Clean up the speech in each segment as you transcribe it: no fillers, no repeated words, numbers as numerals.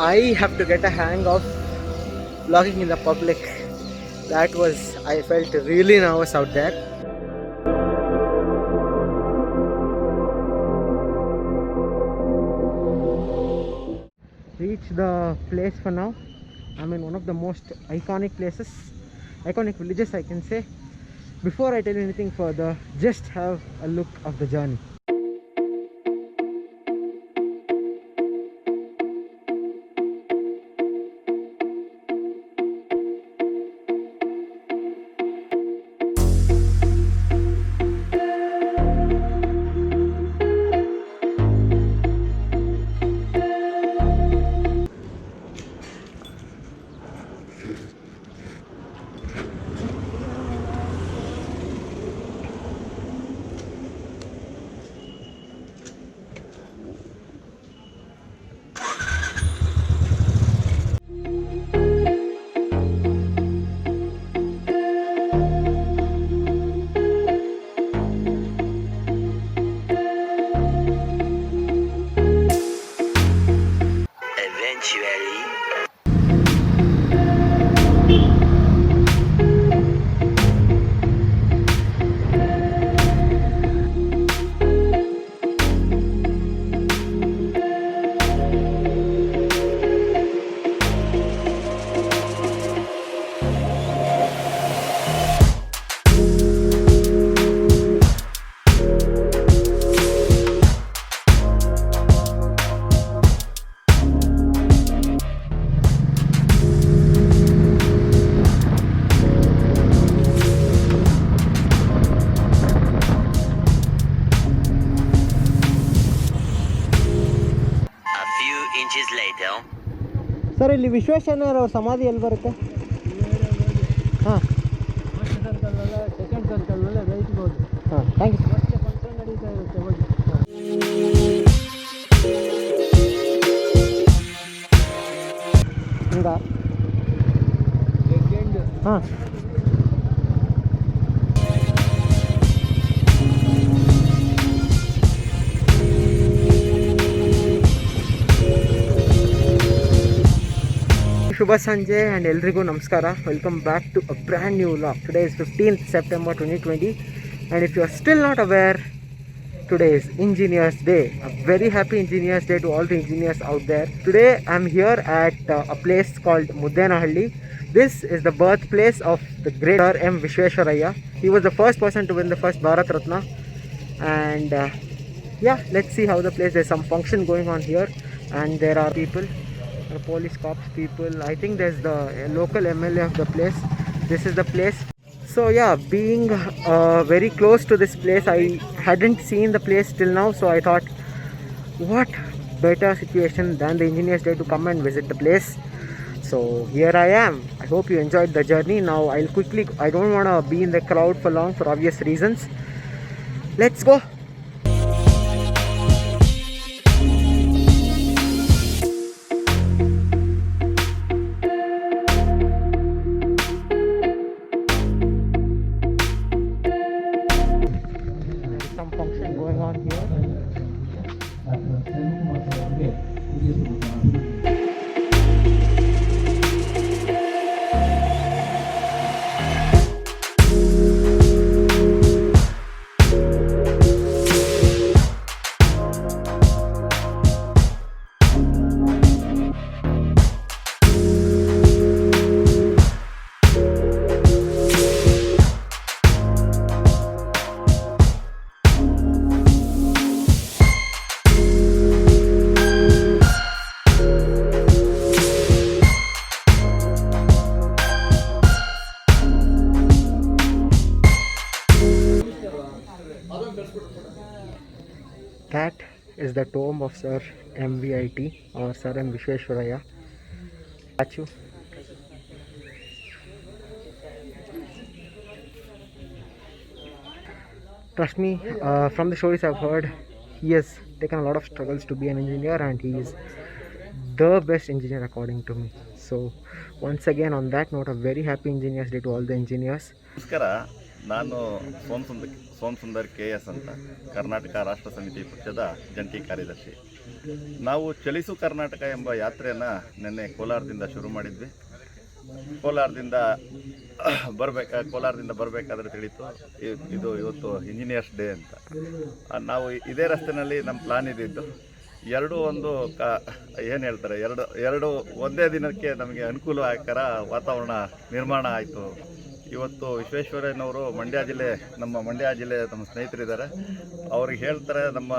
I have to get a hang of vlogging in the public. That was, I felt really nervous out there. Reach the place for now. I'm in one of the most iconic places, iconic villages I can say. Before I tell you anything further, just have a look of the journey. Eventually. A few inches later. Sir ಇಲ್ಲಿ ವಿಶ್ವೇಶ್ವರಯ್ಯನವರ ಸಮಾಧಿ ಎಲ್ಲಿ ಬರುತ್ತೆ? ಹಾಂ second ಸರ್ಕಲ್ನಲ್ಲೇ ರೈಟ್ಗೆ ಹೋಗಿ ಹಾಂ thank you sir. ಮತ್ತೆ function ನಡೀತಾ ಇರುತ್ತೆ ಹೋಗಿ. ಹಿಂಗ ಸೆಕೆಂಡ್ ಹಾಂ ಶುಭ ಸಂಜೆ ಆ್ಯಂಡ್ ಎಲ್ರಿಗೂ ನಮಸ್ಕಾರ. Welcome back to a brand new vlog. Today is 15th September 2020 and if you are still not aware, today is Engineers Day. A very happy Engineers Day to all the engineers out there. Today I'm here at a place called Muddenahalli. This is the birthplace of the great Sir M. Vishwesvaraya. He was the first person to win the first Bharat Ratna and yeah, let's see how the place. There's some function going on here and there are people, police, cops, people. I think there's the local MLA of the place. This is the place. So yeah, being very close to this place, I hadn't seen the place till now, so I thought what better situation than the Engineers Day to come and visit the place. So here I am. I hope you enjoyed the journey. Now I'll quickly, I don't want to be in the crowd for long for obvious reasons. Let's go. Some function going on here. That is the tomb of Sir MVIT or Sir M. Vishwesvaraya statue. Trust me, from the stories I've heard, he has taken a lot of struggles to be an engineer and he is the best engineer according to me. So once again on that note, a very happy Engineers Day to all the engineers. ನಮಸ್ಕಾರ. ನಾನು Som Sundar KS ಅಂತ, ಕರ್ನಾಟಕ ರಾಷ್ಟ್ರ ಸಮಿತಿ ಪಕ್ಷದ ಜಂಟಿ ಕಾರ್ಯದರ್ಶಿ. ನಾವು ಚಲಿಸು ಕರ್ನಾಟಕ ಎಂಬ ಯಾತ್ರೆಯನ್ನು ನಿನ್ನೆ ಕೋಲಾರದಿಂದ ಶುರು ಮಾಡಿದ್ವಿ. ಕೋಲಾರದಿಂದ ಬರಬೇಕಾದ್ರೆ ತಿಳಿತು ಇದು ಇವತ್ತು ಇಂಜಿನಿಯರ್ಸ್ ಡೇ ಅಂತ. ನಾವು ಇದೇ ರಸ್ತೆಯಲ್ಲಿ ನಮ್ಮ ಪ್ಲಾನ್ ಇದ್ದಿದ್ದು. ಏನು ಹೇಳ್ತಾರೆ, ಎರಡು ಒಂದೇ ದಿನಕ್ಕೆ ನಮಗೆ ಅನುಕೂಲಕರ ವಾತಾವರಣ ನಿರ್ಮಾಣ ಆಯಿತು. ಇವತ್ತು ವಿಶ್ವೇಶ್ವರಯ್ಯನವರು ನಮ್ಮ ಮಂಡ್ಯ ಜಿಲ್ಲೆ ನಮ್ಮ ಸ್ನೇಹಿತರಿದ್ದಾರೆ. ಅವ್ರಿಗೆ ಹೇಳ್ತಾರೆ, ನಮ್ಮ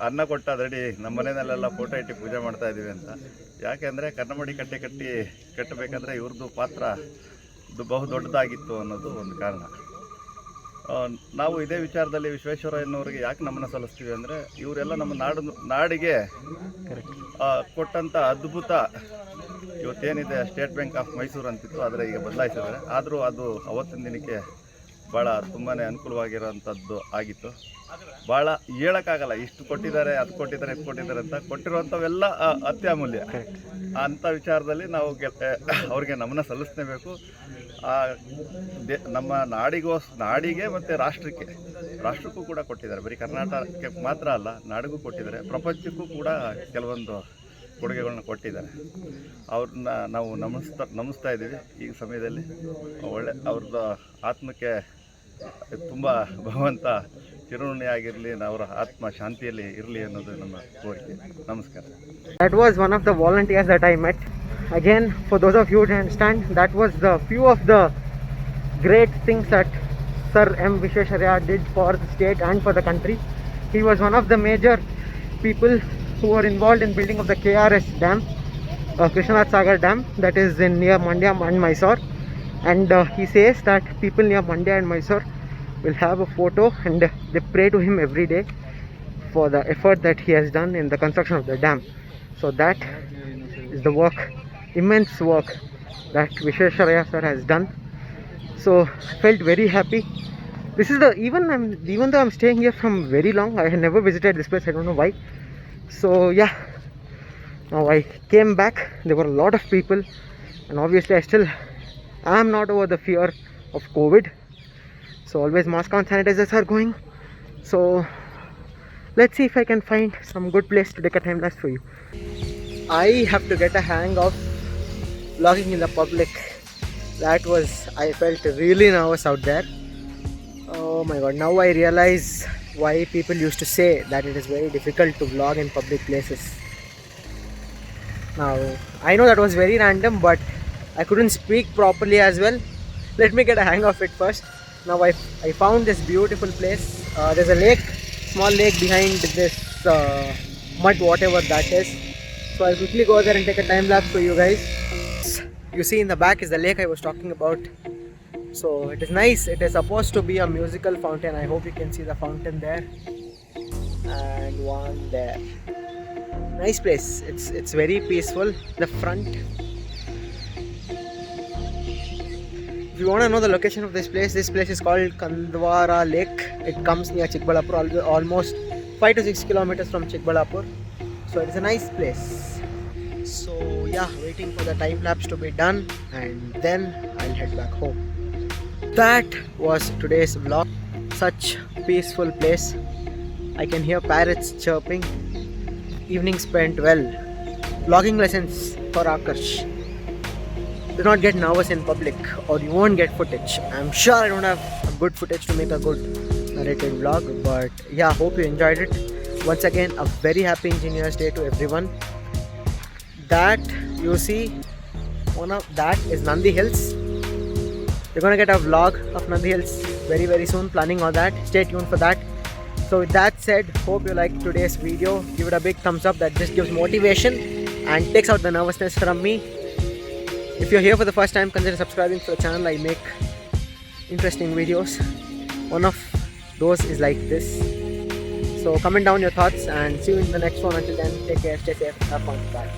ಅನ್ನ ಕೊಟ್ಟದಡಿ ನಮ್ಮ ಮನೆಯಲ್ಲೆಲ್ಲ ಫೋಟೋ ಇಟ್ಟು ಪೂಜೆ ಮಾಡ್ತಾ ಇದ್ದೀವಿ ಅಂತ. ಯಾಕೆಂದರೆ ಕನ್ನಂಬಾಡಿ ಕಟ್ಟಬೇಕಾದ್ರೆ ಇವ್ರದ್ದು ಪಾತ್ರ ಬಹು ದೊಡ್ಡದಾಗಿತ್ತು ಅನ್ನೋದು ಒಂದು ಕಾರಣ. ನಾವು ಇದೇ ವಿಚಾರದಲ್ಲಿ ವಿಶ್ವೇಶ್ವರಯ್ಯನವರಿಗೆ ಯಾಕೆ ನಮನ ಸಲ್ಲಿಸ್ತೀವಿ ಅಂದರೆ, ಇವರೆಲ್ಲ ನಮ್ಮ ನಾಡಿಗೆ ಕೊಟ್ಟಂಥ ಅದ್ಭುತ ಇವತ್ತೇನಿದೆ ಸ್ಟೇಟ್ ಬ್ಯಾಂಕ್ ಆಫ್ ಮೈಸೂರು ಅಂತಿತ್ತು, ಆದರೆ ಈಗ ಬದಲಾಯಿಸಿದ್ದಾರೆ. ಆದರೂ ಅದು ಅವತ್ತಿನ ದಿನಕ್ಕೆ ಭಾಳ ತುಂಬಾ ಅನುಕೂಲವಾಗಿರೋಂಥದ್ದು ಆಗಿತ್ತು. ಭಾಳ ಹೇಳೋಕ್ಕಾಗಲ್ಲ, ಇಷ್ಟು ಕೊಟ್ಟಿದ್ದಾರೆ, ಅದು ಕೊಟ್ಟಿದ್ದಾರೆ, ಇದು ಕೊಟ್ಟಿದ್ದಾರೆ ಅಂತ. ಕೊಟ್ಟಿರುವಂಥವೆಲ್ಲ ಅತ್ಯಮೂಲ್ಯ. ಅಂಥ ವಿಚಾರದಲ್ಲಿ ನಾವು ಅವ್ರಿಗೆ ನಮನ ಸಲ್ಲಿಸಲೇಬೇಕು. ನಮ್ಮ ನಾಡಿಗೆ ಮತ್ತು ರಾಷ್ಟ್ರಕ್ಕೂ ಕೂಡ ಕೊಟ್ಟಿದ್ದಾರೆ. ಬರೀ ಕರ್ನಾಟಕಕ್ಕೆ ಮಾತ್ರ ಅಲ್ಲ, ನಾಡಿಗೂ ಕೊಟ್ಟಿದ್ದಾರೆ, ಪ್ರಪಂಚಕ್ಕೂ ಕೂಡ ಕೆಲವೊಂದು ಕೊಡುಗೆಗಳನ್ನ ಕೊಟ್ಟಿದ್ದಾರೆ. ಅವ್ರನ್ನ ನಾವು ನಮಿಸ್ತಾ ಇದ್ದೀವಿ ಈ ಸಮಯದಲ್ಲಿ. ಅವ್ರದ್ದು ಆತ್ಮಕ್ಕೆ ತುಂಬ ಭಗವಂತ ಚಿರಋಣಿಯಾಗಿರಲಿ, ಅವರ ಆತ್ಮ ಶಾಂತಿಯಲ್ಲಿ ಇರಲಿ ಅನ್ನೋದು ನಮ್ಮ ಕೋರಿಕೆ. ನಮಸ್ಕಾರ. That was one of the volunteers that I met. Again, for those of you who don't understand, that was the few of the great things that Sir M. Vishwesharaya did for the state and for the country. He was one of the major people who were involved in building of the KRS dam, Krishnanath Sagar dam, that is near Mandya and Mysore. And he says that people near Mandya and Mysore will have a photo and they pray to him every day for the effort that he has done in the construction of the dam. So that is the work, immense work that Vishwesharaya sir has done. So I felt very happy. This is even though I'm staying here from very long, I had never visited this place, I don't know why. So yeah, now I came back. There were a lot of people, and obviously I still am not over the fear of COVID. So always mask on, sanitizers are going. So let's see if I can find some good place to take a time lapse for you. I have to get a hang of vlogging in the public. I felt really nervous out there. Oh my god, now I realize why people used to say that it is very difficult to vlog in public places. Now I know that was very random, but I couldn't speak properly as well. Let me get a hang of it first. Now I found this beautiful place. There's a lake, small lake behind this mud, whatever that is. So I'll quickly go there and take a time lapse for you guys. You see in the back is the lake I was talking about. So it is nice. It is supposed to be a musical fountain. I hope you can see the fountain there and one there. Nice place. It's very peaceful. The front. If you want to know the location of this place is called Kandwara Lake. It comes near Chikbalapur, almost 5 to 6 kilometers from Chikbalapur. So it is a nice place. So yeah, waiting for the time lapse to be done and then I'll head back home. That was today's vlog. Such peaceful place. I can hear parrots chirping. Evening spent well. Vlogging lessons for Akash. Do not get nervous in public or you won't get footage. I'm sure I don't have a good footage to make a good narrated vlog, but yeah, hope you enjoyed it. Once again, a very happy Engineers Day to everyone. That you see, that is Nandi Hills. You're gonna get a vlog of Nandi Hills very very soon, planning on that. Stay tuned for that. So with that said, hope you liked today's video. Give it a big thumbs up, that just gives motivation and takes out the nervousness from me. If you're here for the first time, consider subscribing to the channel. I make interesting videos. One of those is like this. So comment down your thoughts and see you in the next one. Until then, take care, stay safe, have fun, bye.